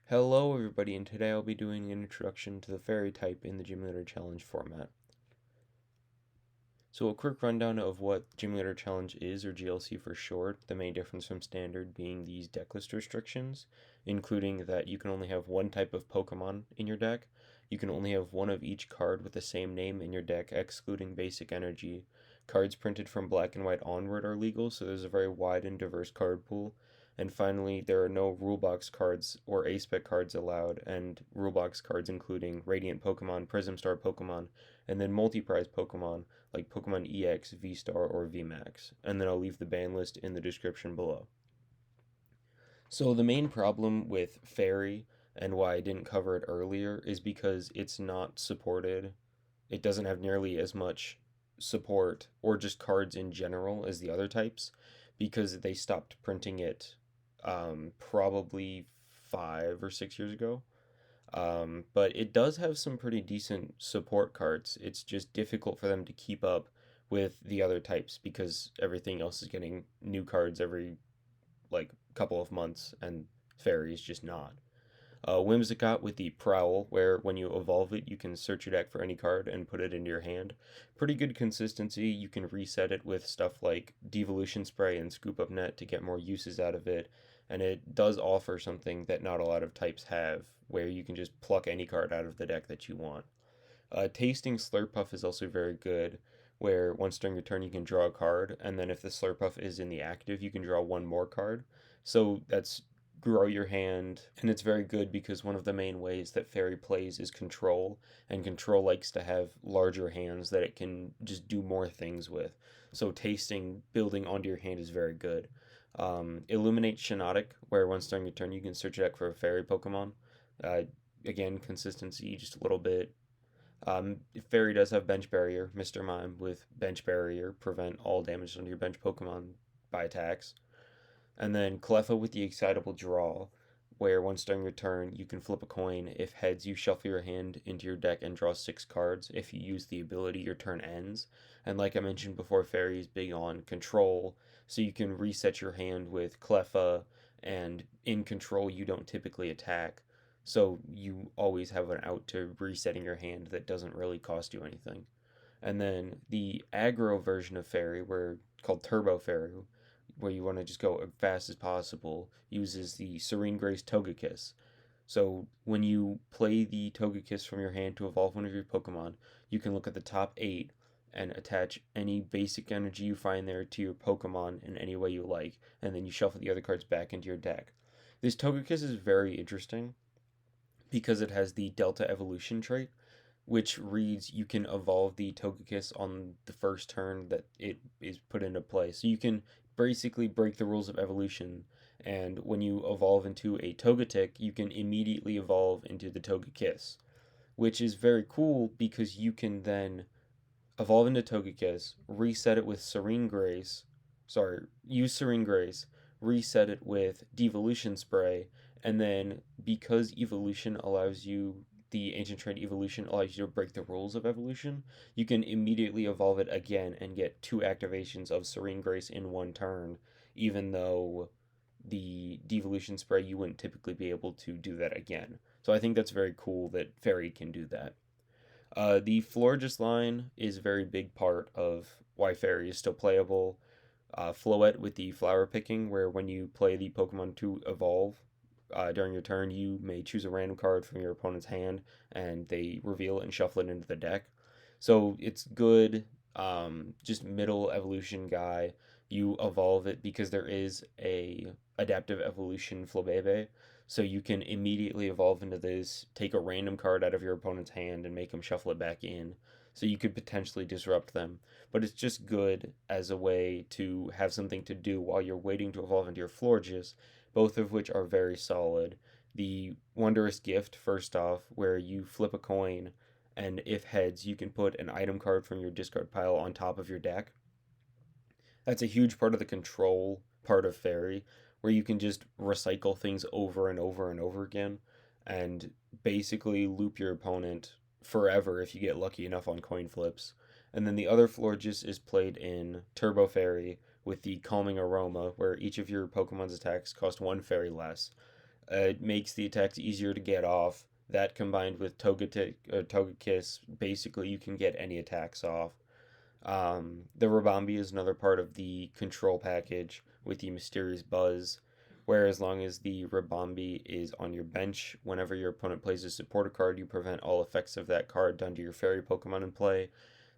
Hello everybody, and today I'll be doing an introduction to the fairy type in the Gym Leader Challenge format. So a quick rundown of what Gym Leader Challenge is, or GLC for short, the main difference from standard being these decklist restrictions, including that you can only have one type of Pokemon in your deck, you can only have one of each card with the same name in your deck, excluding basic energy. Cards printed from black and white onward are legal, so there's a very wide and diverse card pool. And finally, there are no rule box cards or A-Spec cards allowed, and rule box cards including Radiant Pokemon, Prism Star Pokemon, and then multi-prize Pokemon like Pokemon EX, V-Star, or VMAX. And then I'll leave the ban list in the description below. So the main problem with Fairy and why I didn't cover it earlier is because it's not supported. It doesn't have nearly as much support or just cards in general as the other types because they stopped printing it probably 5 or 6 years ago. But it does have some pretty decent support cards. It's just difficult for them to keep up with the other types because everything else is getting new cards every like couple of months, and Fairy is just not. Whimsicott with the Prowl, where when you evolve it, you can search your deck for any card and put it into your hand. Pretty good consistency. You can reset it with stuff like Devolution Spray and Scoop Up Net to get more uses out of it. And it does offer something that not a lot of types have, where you can just pluck any card out of the deck that you want. Tasting Slurpuff is also very good, where once during your turn you can draw a card, and then if the Slurpuff is in the active, you can draw one more card. So that's grow your hand, and it's very good because one of the main ways that Fairy plays is Control, and Control likes to have larger hands that it can just do more things with. So tasting, building onto your hand is very good. Illuminate Shiinotic, where once during your turn you can search your deck for a Fairy Pokemon. Uh, Again, consistency just a little bit. Fairy does have Bench Barrier, Mr. Mime with Bench Barrier, prevent all damage on your bench Pokemon by attacks. And then Cleffa with the Excitable Draw, where once during your turn you can flip a coin. If heads, you shuffle your hand into your deck and draw 6 cards. If you use the ability, your turn ends. And like I mentioned before, Fairy is big on control, so you can reset your hand with Cleffa, and in control you don't typically attack. So you always have an out to resetting your hand that doesn't really cost you anything. And then the aggro version of Fairy, where called Turbo Fairy, where you want to just go as fast as possible, uses the Serene Grace Togekiss. So when you play the Togekiss from your hand to evolve one of your Pokemon, you can look at the top 8 and attach any basic energy you find there to your Pokemon in any way you like, and then you shuffle the other cards back into your deck. This Togekiss is very interesting because it has the Delta Evolution trait, which reads you can evolve the Togekiss on the first turn that it is put into play. So you can basically break the rules of evolution, and when you evolve into a Togetic, you can immediately evolve into the Togekiss, which is very cool because you can then evolve into Togekiss, reset it with Serene Grace, use Serene Grace, reset it with Devolution Spray, and then because evolution allows you, the ancient trait evolution allows you to break the rules of evolution, you can immediately evolve it again and get 2 activations of Serene Grace in one turn, even though the devolution spray you wouldn't typically be able to do that again. So I think that's very cool that Fairy can do that. The Florges line is a very big part of why Fairy is still playable. Floette with the flower picking, where when you play the Pokemon to evolve during your turn, you may choose a random card from your opponent's hand, and they reveal it and shuffle it into the deck. So it's good, just middle evolution guy. You evolve it because there is a adaptive evolution Flabebe, so you can immediately evolve into this, take a random card out of your opponent's hand and make them shuffle it back in. So you could potentially disrupt them. But it's just good as a way to have something to do while you're waiting to evolve into your Florges, both of which are very solid. The Wondrous Gift, first off, where you flip a coin, and if heads, you can put an item card from your discard pile on top of your deck. That's a huge part of the control part of Fairy, where you can just recycle things over and over and over again, and basically loop your opponent forever if you get lucky enough on coin flips. And then the other Florges is played in Turbo Fairy with the Calming Aroma, where each of your Pokemon's attacks cost 1 fairy less. It makes the attacks easier to get off. That combined with Togekiss, basically you can get any attacks off. The Rabambi is another part of the control package with the Mysterious Buzz, where as long as the Rabambi is on your bench, whenever your opponent plays a supporter card, you prevent all effects of that card done to your fairy Pokemon in play.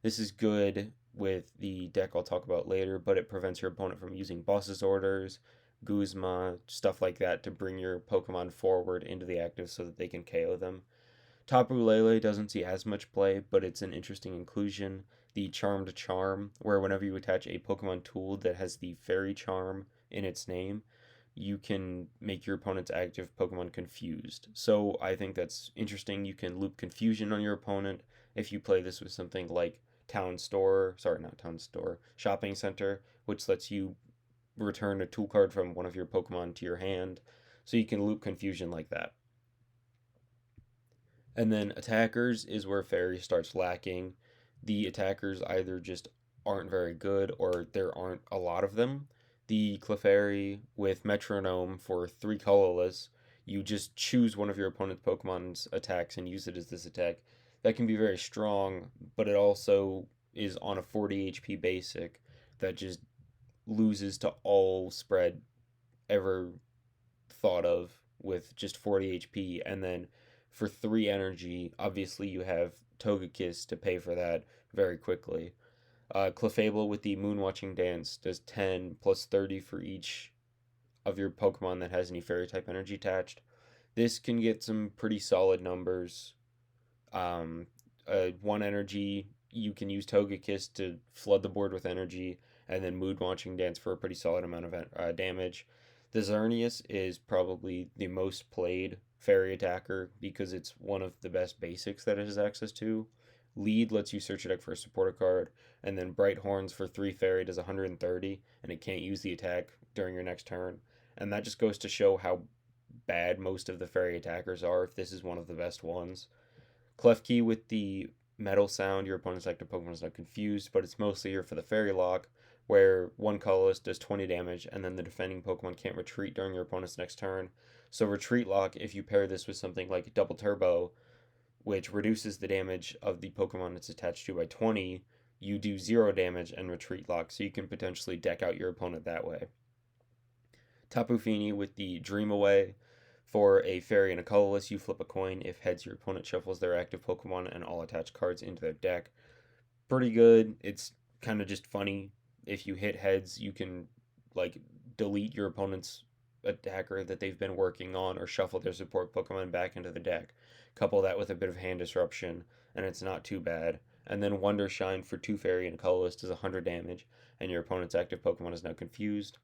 This is good with the deck I'll talk about later, but it prevents your opponent from using Boss's Orders, Guzma, stuff like that to bring your Pokemon forward into the active so that they can KO them. Tapu Lele doesn't see as much play, but it's an interesting inclusion. The Charmed Charm, where whenever you attach a Pokemon tool that has the Fairy Charm in its name, you can make your opponent's active Pokemon confused. So I think that's interesting. You can loop confusion on your opponent if you play this with something like not Town Store, Shopping Center, which lets you return a tool card from one of your Pokemon to your hand. So you can loop confusion like that. And then attackers is where fairy starts lacking. The attackers either just aren't very good or there aren't a lot of them. The Clefairy with Metronome for 3 colorless, you just choose one of your opponent's Pokemon's attacks and use it as this attack. That can be very strong, but it also is on a 40 HP basic that just loses to all spread ever thought of with just 40 HP. And then for 3 energy, obviously you have Togekiss to pay for that very quickly. Clefable with the Moonwatching Dance does 10 plus 30 for each of your Pokemon that has any Fairy type energy attached. This can get some pretty solid numbers. 1 energy, you can use Togekiss to flood the board with energy, and then Mood Watching Dance for a pretty solid amount of damage. The Xerneas is probably the most played fairy attacker because it's one of the best basics that it has access to. Lead lets you search a deck for a supporter card, and then Bright Horns for 3 fairy does 130, and it can't use the attack during your next turn. And that just goes to show how bad most of the fairy attackers are if this is one of the best ones. Klefki with the metal sound, your opponent's active Pokemon is not confused, but it's mostly here for the Fairy Lock, where 1 colorless does 20 damage, and then the defending Pokemon can't retreat during your opponent's next turn. So Retreat Lock, if you pair this with something like Double Turbo, which reduces the damage of the Pokemon it's attached to by 20, you do 0 damage and Retreat Lock, so you can potentially deck out your opponent that way. Tapu Fini with the Dream Away, for a fairy and a colorless, you flip a coin. If heads, your opponent shuffles their active Pokemon and all attached cards into their deck. Pretty good. It's kind of just funny. If you hit heads, you can like delete your opponent's attacker that they've been working on or shuffle their support Pokemon back into the deck. Couple that with a bit of hand disruption, and it's not too bad. And then Wonder Shine for 2 fairy and colorless does 100 damage, and your opponent's active Pokemon is now confused.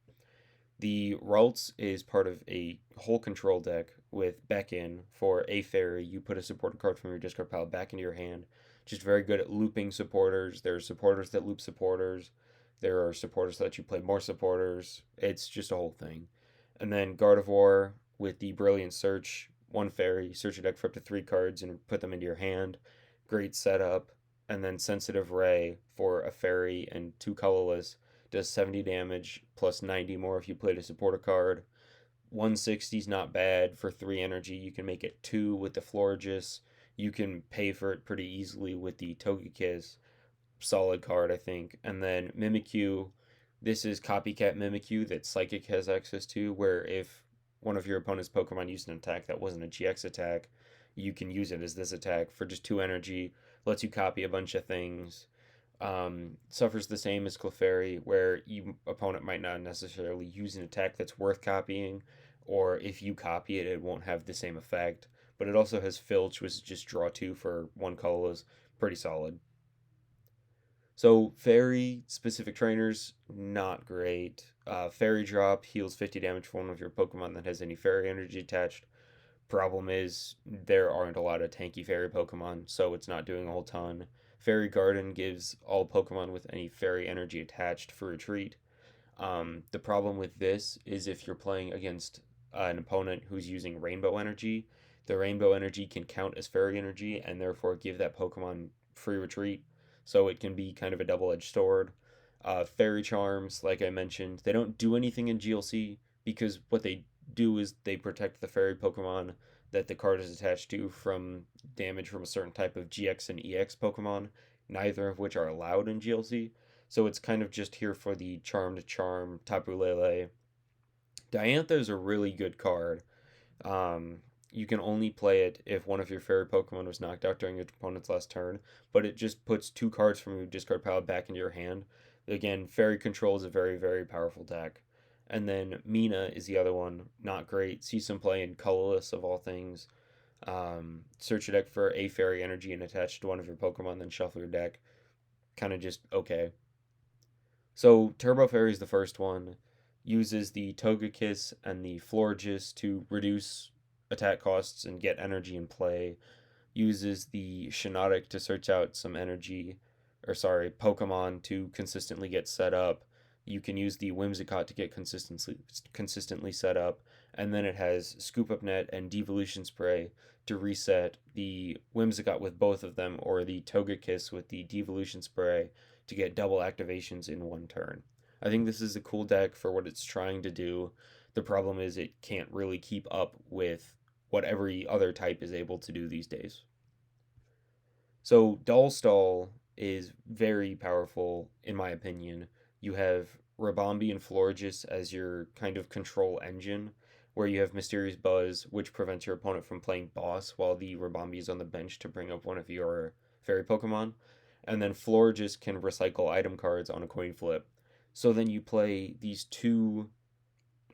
The Ralts is part of a whole control deck with Beckon for a fairy. You put a supporter card from your discard pile back into your hand. Just very good at looping supporters. There are supporters that loop supporters. There are supporters that let you play more supporters. It's just a whole thing. And then Gardevoir with the Brilliant Search. 1 fairy, search your deck for up to 3 cards and put them into your hand. Great setup. And then Sensitive Ray for a fairy and 2 colorless does 70 damage plus 90 more if you played a supporter card. 160 is not bad for 3 energy. You can make it 2 with the Florges. You can pay for it pretty easily with the Togekiss. Solid card, I think. And then Mimikyu. This is Copycat Mimikyu that Psychic has access to, where if one of your opponent's Pokemon used an attack that wasn't a GX attack, you can use it as this attack for just 2 energy. Lets you copy a bunch of things. Suffers the same as Clefairy, where your opponent might not necessarily use an attack that's worth copying, or if you copy it, it won't have the same effect. But it also has Filch, which is just draw 2 for 1 colorless. Pretty solid. So, Fairy specific trainers, not great. Fairy Drop heals 50 damage for one of your Pokemon that has any Fairy energy attached. Problem is, there aren't a lot of tanky fairy Pokemon, so it's not doing a whole ton. Fairy Garden gives all Pokemon with any fairy energy attached for retreat. The problem with this is if you're playing against an opponent who's using Rainbow Energy, the Rainbow Energy can count as fairy energy and therefore give that Pokemon free retreat, so it can be kind of a double edged sword. Fairy Charms, like I mentioned, they don't do anything in GLC because what they do is they protect the fairy Pokemon that the card is attached to from damage from a certain type of GX and EX Pokemon, neither of which are allowed in GLC. So it's kind of just here for the Charmed Charm, Tapu Lele. Diantha is a really good card. You can only play it if one of your fairy Pokemon was knocked out during your opponent's last turn, but it just puts two cards from your discard pile back into your hand. Again, fairy control is a very, very powerful deck. And then Mina is the other one. Not great. See some play in colorless of all things. Search your deck for a fairy energy and attach to one of your Pokemon, then shuffle your deck. Kind of just okay. So Turbo Fairy is the first one. Uses the Togekiss and the Florges to reduce attack costs and get energy in play. Uses the Shiinotic to search out some energy, or sorry, Pokemon to consistently get set up. You can use the Whimsicott to get consistently set up, and then it has Scoop Up Net and Devolution Spray to reset the Whimsicott with both of them, or the Togekiss with the Devolution Spray to get double activations in one turn. I think this is a cool deck for what it's trying to do. The problem is it can't really keep up with what every other type is able to do these days. So Dullstall is very powerful in my opinion. You have Rabombi and Florges as your kind of control engine, where you have Mysterious Buzz, which prevents your opponent from playing boss while the Rabombi is on the bench to bring up one of your fairy Pokemon. And then Florges can recycle item cards on a coin flip. So then you play these two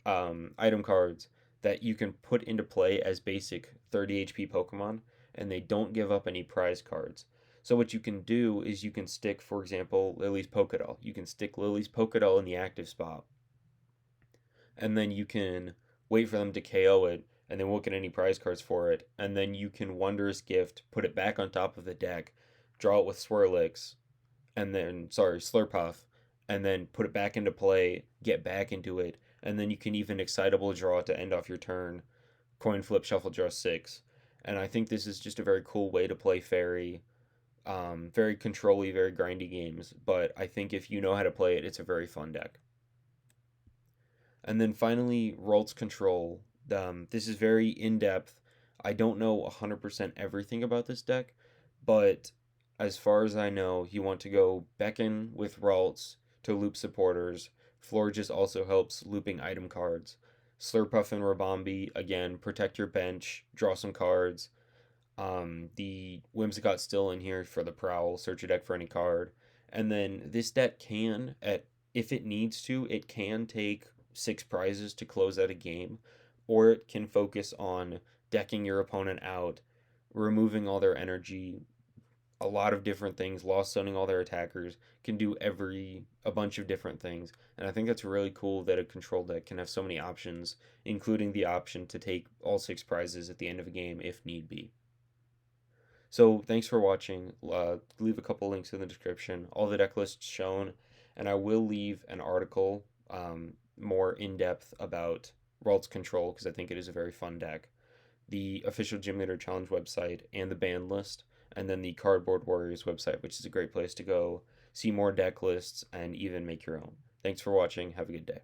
item cards that you can put into play as basic 30 HP Pokemon, and they don't give up any prize cards. So what you can do is you can stick, for example, Lily's Pokédoll. You can stick Lily's Pokédoll in the active spot, and then you can wait for them to KO it, and they won't get any prize cards for it. And then you can Wondrous Gift, put it back on top of the deck, draw it with Swirlix, and then sorry, Slurpuff, and then put it back into play, get back into it, and then you can even excitable draw to end off your turn, coin flip, shuffle draw six. And I think this is just a very cool way to play fairy. Very controlly, very grindy games, but I think if you know how to play it, it's a very fun deck. And then finally, Ralts Control. This is very in depth. I don't know 100% everything about this deck, but as far as I know, you want to go Beckon with Ralts to loop supporters. Florges also helps looping item cards. Slurpuff and Rabombi, again, protect your bench, draw some cards. The Whimsicott's still in here for the Prowl, search your deck for any card. And then this deck can, if it needs to, it can take 6 prizes to close out a game, or it can focus on decking your opponent out, removing all their energy, a lot of different things, lost zoning all their attackers, can do a bunch of different things. And I think that's really cool that a control deck can have so many options, including the option to take all 6 prizes at the end of a game if need be. So thanks for watching. Leave a couple links in the description, all the deck lists shown, and I will leave an article more in depth about Ralts Control because I think it is a very fun deck. The official Gym Leader Challenge website and the band list, and then the Cardboard Warriors website, which is a great place to go see more deck lists and even make your own. Thanks for watching. Have a good day.